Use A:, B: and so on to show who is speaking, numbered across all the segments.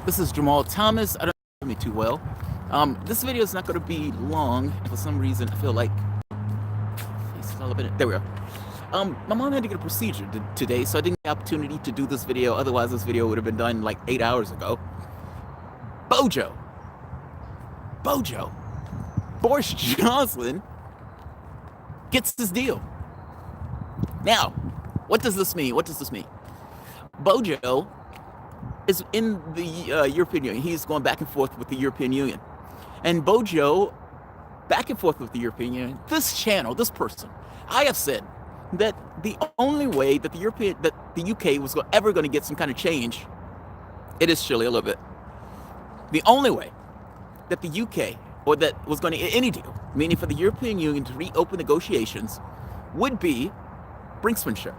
A: This is Jamarl Thomas. I don't know me too well. This video is not going to be long. For some reason, I feel like there we go. My mom had to get a procedure today, so I didn't get the opportunity to do this video. Otherwise, this video would have been done like 8 hours ago. Boris Johnson gets this deal. Now, what does this mean? Bojo is in the European Union. He's going back and forth with the European Union. And Bojo, back and forth with the European Union, this person, I have said that the only way that the UK was ever going to get some kind of change, it is chilly a little bit. The only way that the UK, or that was going to get any deal, meaning for the European Union to reopen negotiations, would be brinksmanship.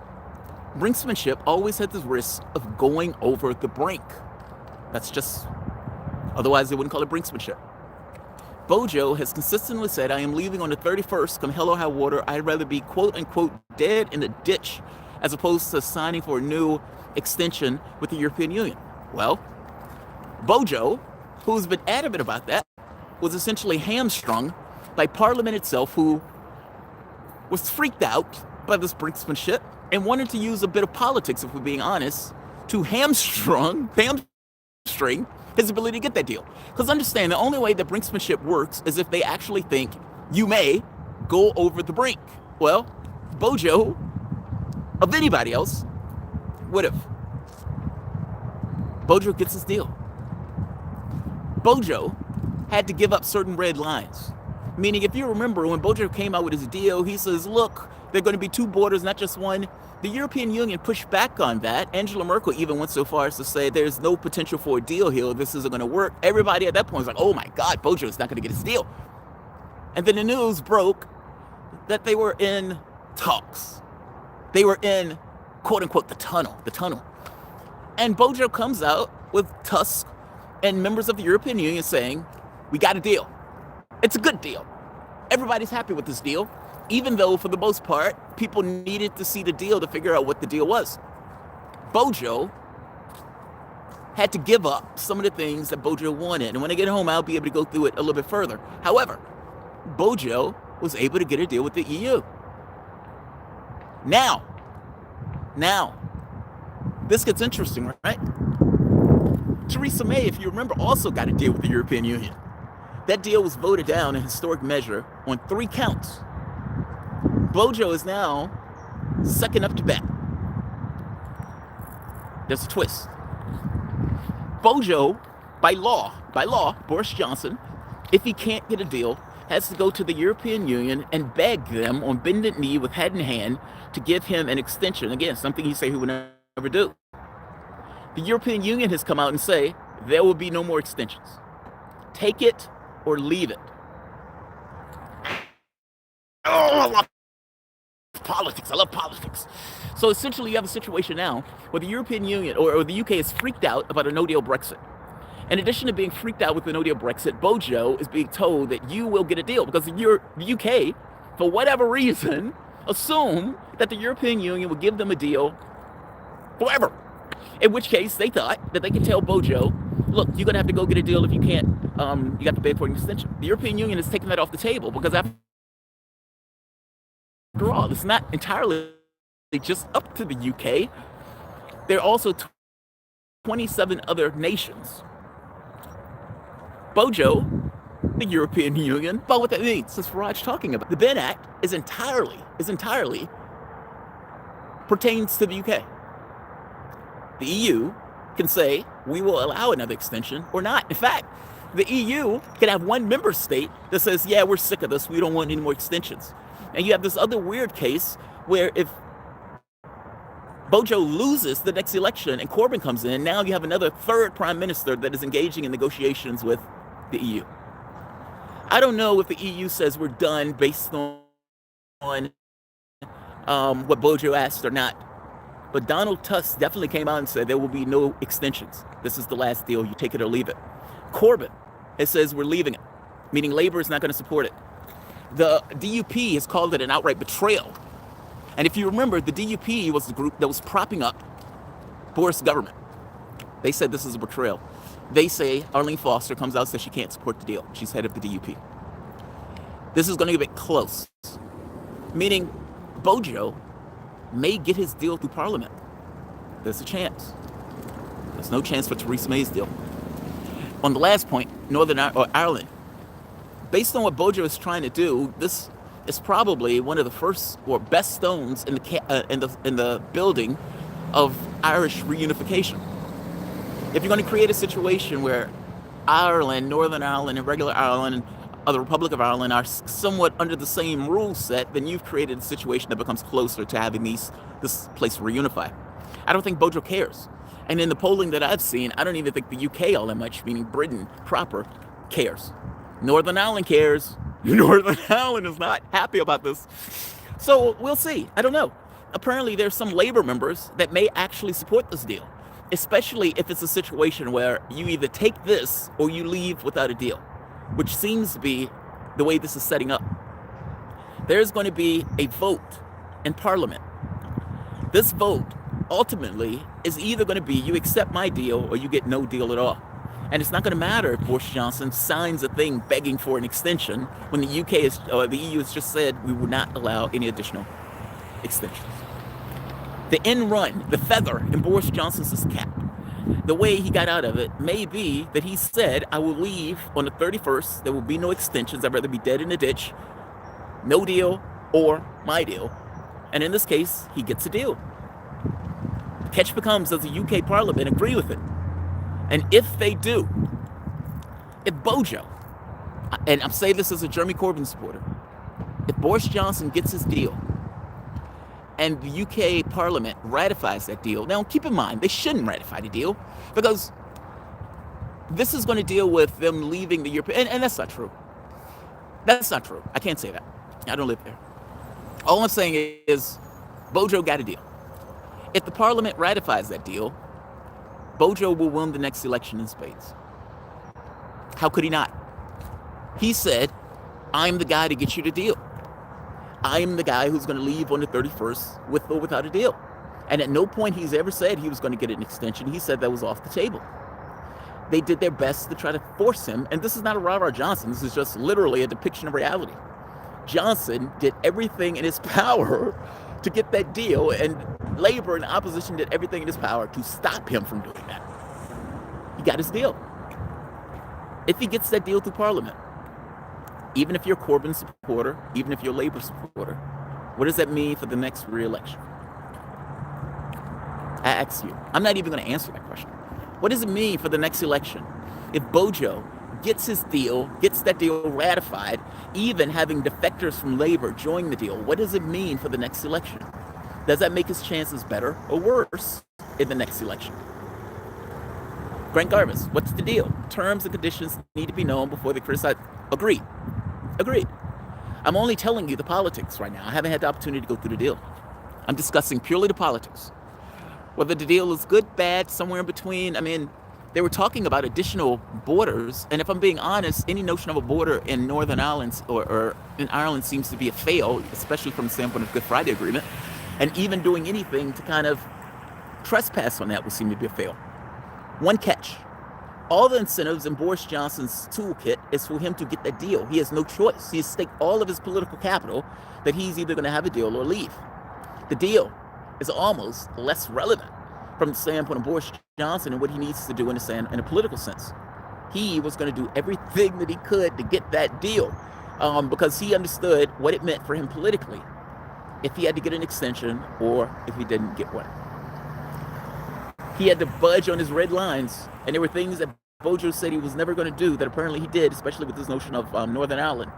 A: Brinksmanship always had the risk of going over the brink. Otherwise they wouldn't call it brinksmanship. Bojo has consistently said, I am leaving on the 31st, come hell or high water. I'd rather be quote unquote dead in the ditch as opposed to signing for a new extension with the European Union. Well, Bojo, who's been adamant about that, was essentially hamstrung by Parliament itself, who was freaked out by this brinksmanship and wanted to use a bit of politics, if we're being honest, to hamstring his ability to get that deal. Because understand, the only way that brinksmanship works is if they actually think you may go over the brink. Well, Bojo, of anybody else, would have. Bojo gets his deal. Bojo had to give up certain red lines. Meaning, if you remember, when Bojo came out with his deal, he says, look, there are going to be two borders, not just one. The European Union pushed back on that. Angela Merkel even went so far as to say there's no potential for a deal here. This isn't going to work. Everybody at that point was like, oh my God, Bojo is not going to get his deal. And then the news broke that they were in talks. They were in, quote unquote, the tunnel. And Bojo comes out with Tusk and members of the European Union saying, we got a deal. It's a good deal. Everybody's happy with this deal, even though for the most part, people needed to see the deal to figure out what the deal was. Bojo had to give up some of the things that Bojo wanted. And when I get home, I'll be able to go through it a little bit further. However, Bojo was able to get a deal with the EU. Now, this gets interesting, right? Theresa May, if you remember, also got a deal with the European Union. That deal was voted down in historic measure on 3 counts. Bojo is now second up to bat. There's a twist. Bojo, by law, Boris Johnson, if he can't get a deal, has to go to the European Union and beg them on bended knee with hat in hand to give him an extension. Again, something he said he would never do. The European Union has come out and say there will be no more extensions. Take it or leave it. Oh, I love politics. So essentially you have a situation now where the European Union or the UK is freaked out about a no-deal Brexit. In addition to being freaked out with the no-deal Brexit, Bojo is being told that you will get a deal because the UK, for whatever reason, assume that the European Union will give them a deal forever. In which case they thought that they could tell Bojo, look, you're going to have to go get a deal if you can't, you got to pay for an extension. The European Union is taking that off the table because after all, it's not entirely just up to the UK. There are also 27 other nations. Bojo, the European Union, but what that means, since Farage talking about, the Ben Act is entirely pertains to the UK. The EU can say, we will allow another extension or not. In fact, the EU can have one member state that says, yeah, we're sick of this. We don't want any more extensions. And you have this other weird case where if Bojo loses the next election and Corbyn comes in, now you have another third prime minister that is engaging in negotiations with the EU. I don't know if the EU says we're done based on what Bojo asked or not. But Donald Tusk definitely came out and said there will be no extensions. This is the last deal. You take it or leave it. Corbyn, it says we're leaving it, meaning Labour is not going to support it. The DUP has called it an outright betrayal. And if you remember, the DUP was the group that was propping up Boris' government. They said this is a betrayal. They say Arlene Foster comes out and says she can't support the deal. She's head of the DUP. This is going to get close, meaning Bojo may get his deal through Parliament. There's a chance. There's no chance for Theresa May's deal. On the last point, Northern Ireland. Based on what Bojo is trying to do, this is probably one of the first or best stones in the building of Irish reunification. If you're going to create a situation where Ireland, Northern Ireland, and regular Ireland, and the Republic of Ireland are somewhat under the same rule set, then you've created a situation that becomes closer to having this place reunify. I don't think Bojo cares. And in the polling that I've seen, I don't even think the UK all that much, meaning Britain proper, cares. Northern Ireland cares. Northern Ireland is not happy about this. So we'll see. I don't know. Apparently there's some Labour members that may actually support this deal, especially if it's a situation where you either take this or you leave without a deal, which seems to be the way this is setting up. There's going to be a vote in Parliament. This vote ultimately is either going to be you accept my deal or you get no deal at all. And it's not going to matter if Boris Johnson signs a thing begging for an extension when the the EU has just said we will not allow any additional extensions. The end run, the feather in Boris Johnson's cap, the way he got out of it may be that he said, I will leave on the 31st. There will be no extensions. I'd rather be dead in the ditch. No deal or my deal. And in this case, he gets a deal. The catch becomes, does the UK Parliament agree with it? And if they do, if Bojo, and I'm saying this as a Jeremy Corbyn supporter, if Boris Johnson gets his deal and the UK Parliament ratifies that deal, now keep in mind, they shouldn't ratify the deal because this is going to deal with them leaving the European, and that's not true. That's not true. I can't say that. I don't live there. All I'm saying is Bojo got a deal. If the Parliament ratifies that deal, Bojo will win the next election in spades. How could he not? He said, I'm the guy to get you the deal. I'm the guy who's going to leave on the 31st with or without a deal. And at no point he's ever said he was going to get an extension. He said that was off the table. They did their best to try to force him. And this is not a rah-rah Johnson. This is just literally a depiction of reality. Johnson did everything in his power to get that deal, and Labour and opposition did everything in his power to stop him from doing that. He got his deal. If he gets that deal through Parliament, even if you're a Corbyn supporter, even if you're a Labour supporter, what does that mean for the next re-election? I ask you. I'm not even going to answer that question. What does it mean for the next election if Bojo gets his deal, gets that deal ratified, even having defectors from Labour join the deal? What does it mean for the next election? Does that make his chances better or worse in the next election? Grant Garvis, what's the deal? Terms and conditions need to be known before they criticize. Agreed. Agreed. I'm only telling you the politics right now. I haven't had the opportunity to go through the deal. I'm discussing purely the politics. Whether the deal is good, bad, somewhere in between. I mean, they were talking about additional borders, and if I'm being honest, any notion of a border in Northern Ireland or in Ireland seems to be a fail, especially from the standpoint of Good Friday Agreement, and even doing anything to kind of trespass on that would seem to be a fail. One catch. All the incentives in Boris Johnson's toolkit is for him to get that deal. He has no choice. He has staked all of his political capital that he's either going to have a deal or leave. The deal is almost less relevant from the standpoint of Boris Johnson and what he needs to do in a political sense. He was going to do everything that he could to get that deal because he understood what it meant for him politically if he had to get an extension or if he didn't get one. He had to budge on his red lines, and there were things that Bojo said he was never going to do that apparently he did, especially with this notion of Northern Ireland.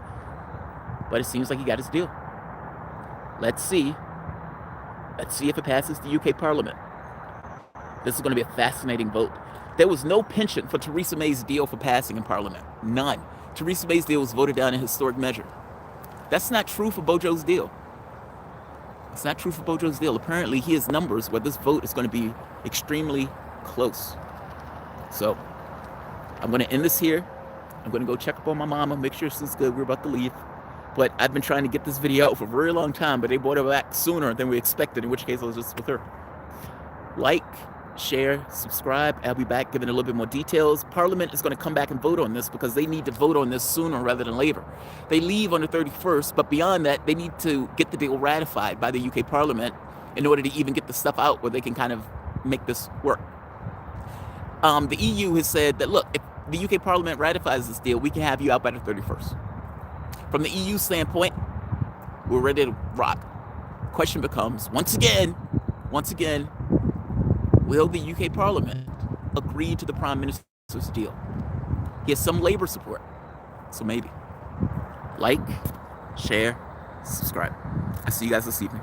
A: But it seems like he got his deal. Let's see. Let's see if it passes the UK Parliament. This is going to be a fascinating vote. There was no penchant for Theresa May's deal for passing in Parliament. None. Theresa May's deal was voted down in historic measure. That's not true for Bojo's deal. It's not true for Bojo's deal. Apparently, he has numbers where this vote is going to be extremely close. So, I'm going to end this here. I'm going to go check up on my mama, make sure she's good. We're about to leave. But I've been trying to get this video out for a very long time, but they brought her back sooner than we expected, in which case I was just with her. Like, share, subscribe. I'll be back giving a little bit more details. Parliament is going to come back and vote on this because they need to vote on this sooner rather than later. They leave on the 31st, but beyond that, they need to get the bill ratified by the UK Parliament in order to even get the stuff out where they can kind of make this work. The EU has said that, look, if the UK Parliament ratifies this deal, we can have you out by the 31st. From the EU standpoint, we're ready to rock. Question becomes, once again, will the UK Parliament agree to the Prime Minister's deal? He has some Labour support, so maybe. Like, share, subscribe. I'll see you guys this evening.